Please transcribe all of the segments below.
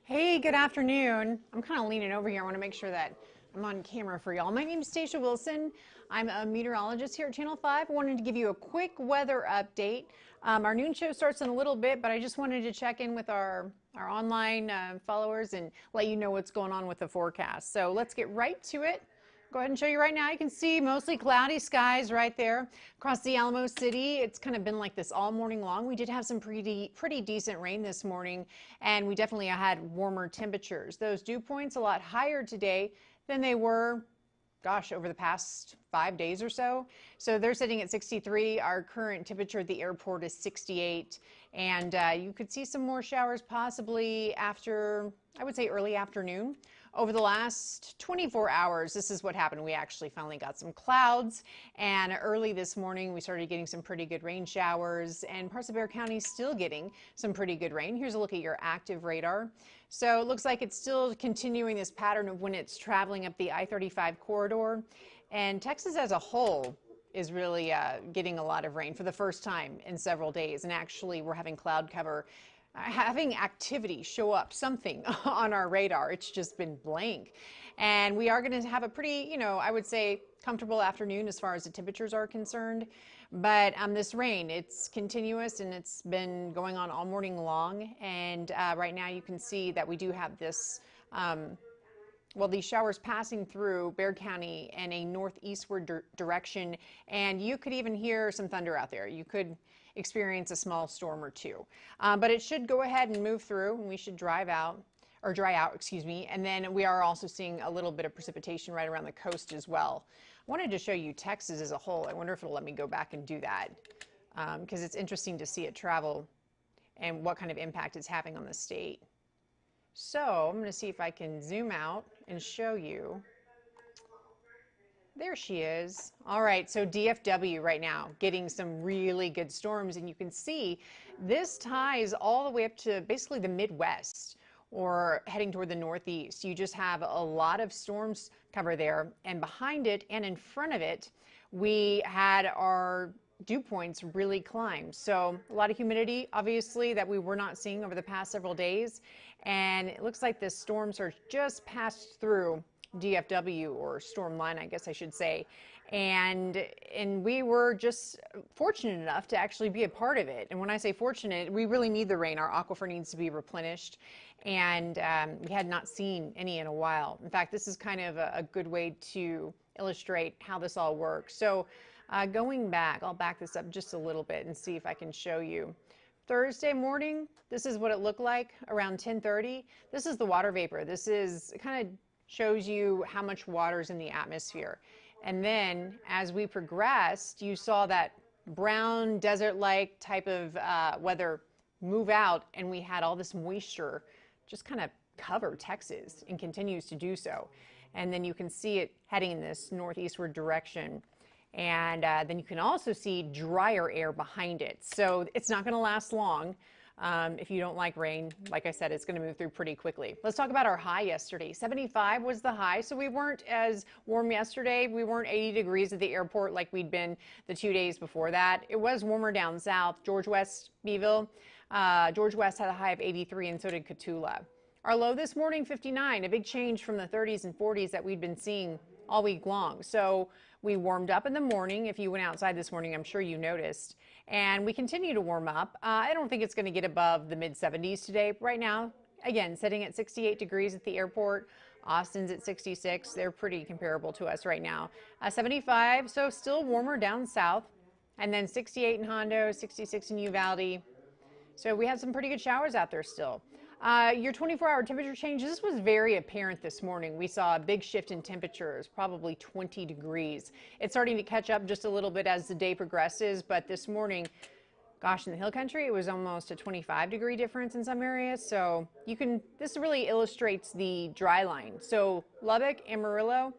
Hey, good afternoon. I'm kind of leaning over here. I want to make sure that I'm on camera for y'all. My name is Stacia Wilson. I'm a meteorologist here at Channel 5. I wanted to give you a quick weather update. Our noon show starts in a little bit, but I just wanted to check in with our online followers and let you know what's going on with the forecast. So let's get right to it. Go ahead and show you right now. You can see mostly cloudy skies right there across the Alamo City. It's kind of been like this all morning long. We did have some pretty decent rain this morning, and we definitely had warmer temperatures. Those dew points a lot higher today than they were, gosh, over the past 5 days or so. So they're sitting at 63. Our current temperature at the airport is 68. And you could see some more showers possibly after, I would say, early afternoon. Over the last 24 hours, this is what happened. We actually finally got some clouds, and early this morning we started getting some pretty good rain showers, and parts of Bexar County still getting some pretty good rain. Here's a look at your active radar. So it looks like it's still continuing this pattern of when it's traveling up the I-35 corridor, and Texas as a whole is really getting a lot of rain for the first time in several days, and actually we're having cloud cover, having activity show up, something on our radar. It's just been blank. And we are going to have a pretty, I would say comfortable afternoon as far as the temperatures are concerned. But this rain, it's continuous and it's been going on all morning long. And right now you can see that we do have this, these showers passing through Bexar County in a northeastward direction. And you could even hear some thunder out there. You could experience a small storm or two. But it should go ahead and move through, and we should dry out, and then we are also seeing a little bit of precipitation right around the coast as well. I wanted to show you Texas as a whole. I wonder if it'll let me go back and do that, because it's interesting to see it travel and what kind of impact it's having on the state. So I'm going to see if I can zoom out and show you. There she is. All right, so DFW right now getting some really good storms, and you can see this ties all the way up to basically the Midwest or heading toward the Northeast. You just have a lot of storms cover there, and behind it and in front of it, we had our dew points really climb. So a lot of humidity, obviously, that we were not seeing over the past several days, and it looks like this storm surge just passed through DFW, or storm line, I guess I should say, and we were just fortunate enough to actually be a part of it. And when I say fortunate, we really need the rain. Our aquifer needs to be replenished, and we had not seen any in a while. In fact, this is kind of a good way to illustrate how this all works. So going back, I'll back this up just a little bit and see if I can show you. Thursday morning, this is what it looked like around 10:30. This is the water vapor. This is kind of shows you how much water is in the atmosphere. And then as we progressed, you saw that brown desert-like type of weather move out, and we had all this moisture just kind of cover Texas and continues to do so. And then you can see it heading in this northeastward direction. And then you can also see drier air behind it. So it's not going to last long. If you don't like rain, like I said, it's going to move through pretty quickly. Let's talk about our high yesterday. 75 was the high, so we weren't as warm yesterday. We weren't 80 degrees at the airport like we'd been the 2 days before that. It was warmer down south. George West, Beeville. George West had a high of 83, and so did Cotulla. Our low this morning, 59, a big change from the 30s and 40s that we'd been seeing all week long. So we warmed up in the morning. If you went outside this morning, I'm sure you noticed. And we continue to warm up. I don't think it's going to get above the mid-70s today. Right now, again, sitting at 68 degrees at the airport. Austin's at 66. They're pretty comparable to us right now. 75, so still warmer down south. And then 68 in Hondo, 66 in Uvalde. So we had some pretty good showers out there still. Your 24-hour temperature change, this was very apparent this morning. We saw a big shift in temperatures, probably 20 degrees. It's starting to catch up just a little bit as the day progresses, but this morning, Gosh, in the hill country, it was almost a 25-degree difference in some areas. So this really illustrates the dry line. So Lubbock, Amarillo,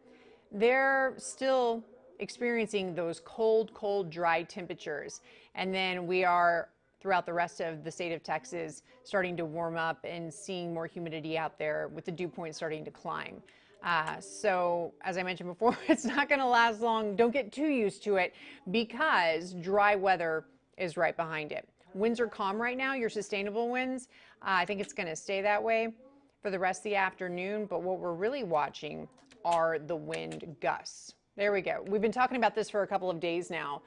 they're still experiencing those cold, cold, dry temperatures. And then we are, throughout the rest of the state of Texas, starting to warm up and seeing more humidity out there with the dew point starting to climb. So as I mentioned before, it's not going to last long. Don't get too used to it because dry weather is right behind it. Winds are calm right now, your sustainable winds. I think it's going to stay that way for the rest of the afternoon, but what we're really watching are the wind gusts. There we go. We've been talking about this for a couple of days now.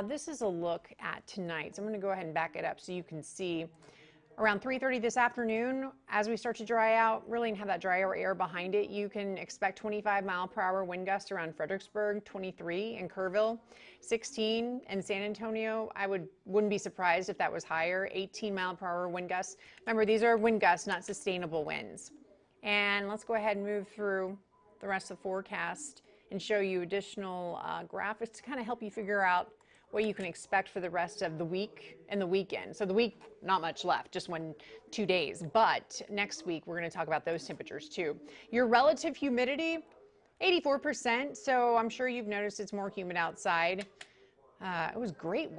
This is a look at tonight. So I'm going to go ahead and back it up so you can see around 3:30 this afternoon, as we start to dry out, really and have that drier air behind it, you can expect 25-mile-per-hour wind gusts around Fredericksburg, 23 in Kerrville, 16 in San Antonio. I wouldn't be surprised if that was higher, 18-mile-per-hour wind gusts. Remember, these are wind gusts, not sustainable winds. And let's go ahead and move through the rest of the forecast and show you additional graphics to kind of help you figure out what you can expect for the rest of the week and the weekend. So the week, not much left, just 2 days. But next week, we're going to talk about those temperatures too. Your relative humidity, 84%. So I'm sure you've noticed it's more humid outside. It was great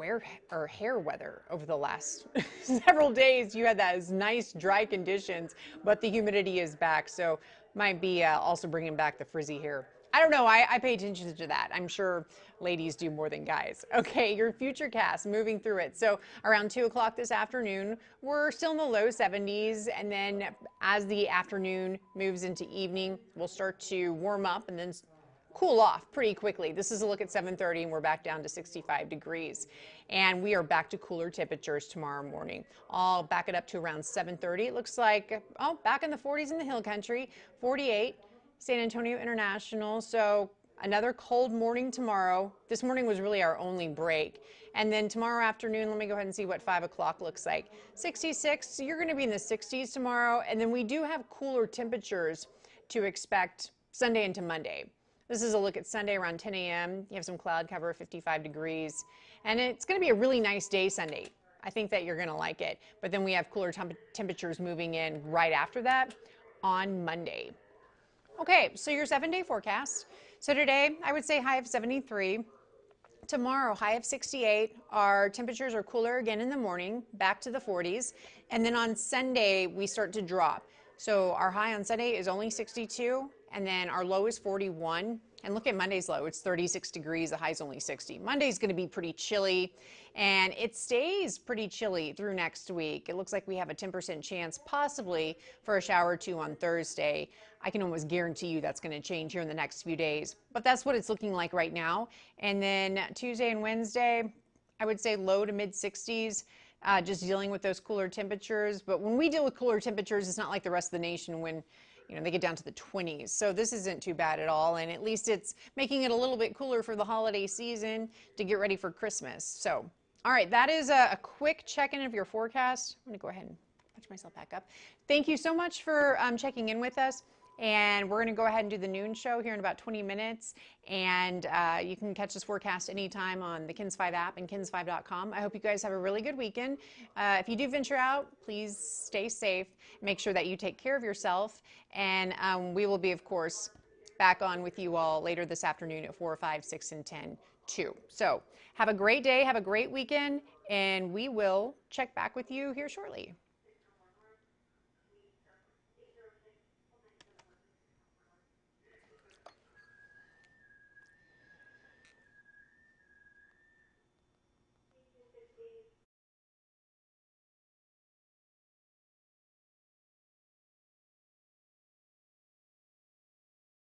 hair weather over the last several days. You had those nice dry conditions, but the humidity is back. So might be also bringing back the frizzy hair. I don't know. I pay attention to that. I'm sure ladies do more than guys. Okay, your future cast, moving through it. So around 2 o'clock this afternoon, we're still in the low 70s. And then as the afternoon moves into evening, we'll start to warm up and then cool off pretty quickly. This is a look at 7:30 and we're back down to 65 degrees. And we are back to cooler temperatures tomorrow morning. I'll back it up to around 7:30. It looks like, back in the 40s in the hill country, 48. San Antonio International. So another cold morning tomorrow. This morning was really our only break. And then tomorrow afternoon, let me go ahead and see what 5 o'clock looks like. 66, so you're going to be in the 60s tomorrow. And then we do have cooler temperatures to expect Sunday into Monday. This is a look at Sunday around 10 a.m. You have some cloud cover, 55 degrees. And it's going to be a really nice day Sunday. I think that you're going to like it. But then we have cooler temperatures moving in right after that on Monday. Okay, so your 7-day forecast. So today, I would say high of 73. Tomorrow, high of 68. Our temperatures are cooler again in the morning, back to the 40s. And then on Sunday, we start to drop. So our high on Sunday is only 62, and then our low is 41. And look at Monday's low. It's 36 degrees. The high's only 60. Monday's going to be pretty chilly, and it stays pretty chilly through next week. It looks like we have a 10% chance possibly for a shower or two on Thursday. I can almost guarantee you that's going to change here in the next few days. But that's what it's looking like right now. And then Tuesday and Wednesday, I would say low to mid 60s. Just dealing with those cooler temperatures. But when we deal with cooler temperatures, it's not like the rest of the nation when they get down to the 20s. So this isn't too bad at all. And at least it's making it a little bit cooler for the holiday season to get ready for Christmas. So, all right, that is a quick check-in of your forecast. I'm going to go ahead and patch myself back up. Thank you so much for checking in with us. And we're going to go ahead and do the noon show here in about 20 minutes. And you can catch this forecast anytime on the KINS 5 app and kins5.com. I hope you guys have a really good weekend. If you do venture out, please stay safe. Make sure that you take care of yourself. And we will be, of course, back on with you all later this afternoon at 4, 5, 6, and 10 too. So have a great day. Have a great weekend. And we will check back with you here shortly.